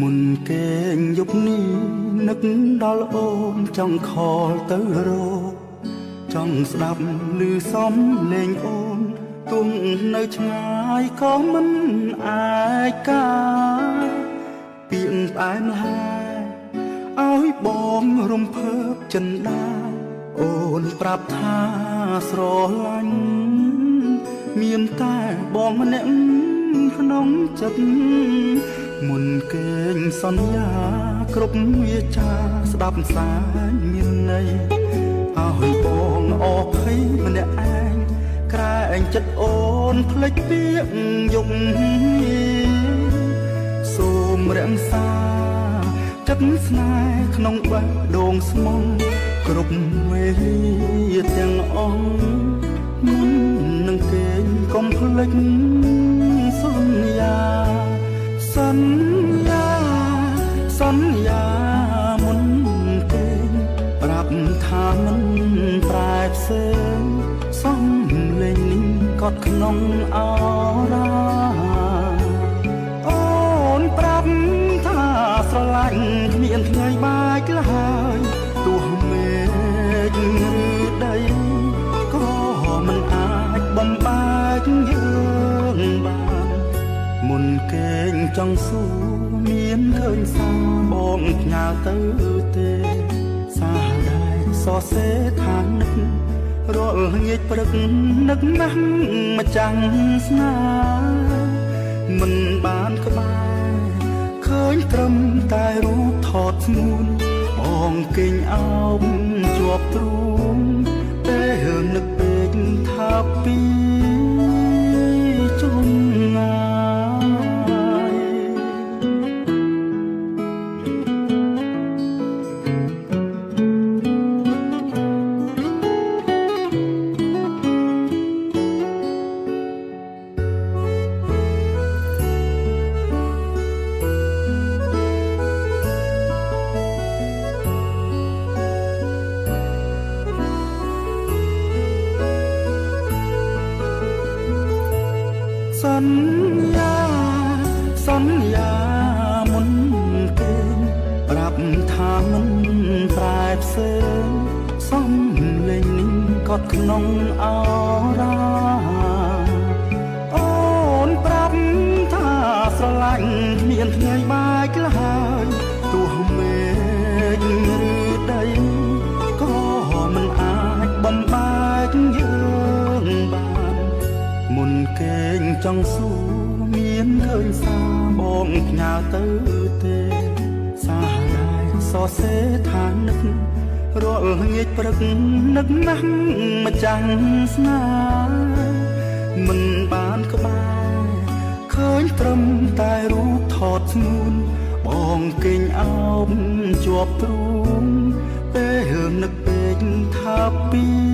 មុនកេងយប់នេះនឹកដល់អូនចង់ខលទៅរកចង់ស្ដាប់ឮសំលេងអូនទុំនៅឆ្ងាយក៏មិនអាចការពាក្យផ្អែមហើយឲ្យបងរំភើបចិន្តាអូនប្រាប់ថាស្រឡាញ់មានតែបងម្នាក់ក្នុងចិត្តមុនកេងសន្យាគ្រប់វាចាស្ដាប់សារមានន័យឲ្យបងអភ័យម្នាក់ឯងក្រែងចិត្តអូនភ្លេចពាក្យយប់សូមរាំងសាចិត្តស្នេហ៍ក្នុងបេះដូងស្មងគ្រប់វេលាទាំងអស់មុននឹងកេងកុំភ្លេចសន្យាសន្យាសន្យាមុនកេងប្រាប់ថាមិនប្រែផ្សេងសំលេងនេះកត់ក្នុងអរ៉ាអូនប្រាប់ថាស្រឡាញ់គ្មានថ្ងៃបែកឡើយទោះមេឃឬដីក៏មិនអាចបំបែកយើងបានមុនកេងចង់សួរមានឃើញសារបងផ្ញើទៅទេសារដែរសរសេរថានឹករាល់ល្ងាចព្រឹកនឹកណាស់ម្ចាំងស្នេហ៍មិនបានក្បែរឃើញត្រឹមតែរូបថតស្ងួនបងកេងអោបជាប់ទ្រូងពេលនឹកពេកថាពីជុំងាយសន្យាសន្យាមុនកេងប្រាប់ថាមិនប្រែផ្សេងសំលេងនេះកត់ក្នុងអរ៉ាអូនប្រាប់ថាស្រឡាញ់គ្មានថ្ងៃបែកឡើយទោះមេឃឬដីក៏មិនអាចបំបែកយើងបានមុនកេងចង់សួរមានឃើញសារបងផ្ញើទៅទេសារដែរសរសេរថានឹករាល់ល្ងាចព្រឹកនឹកណាស់ម្ចាំងស្នេហ៍មិនបានក្បែរឃើញត្រឹមតែរូបថតស្ងួនបងកេងអោបជាប់ទ្រូងពេលនឹកពេកថាពី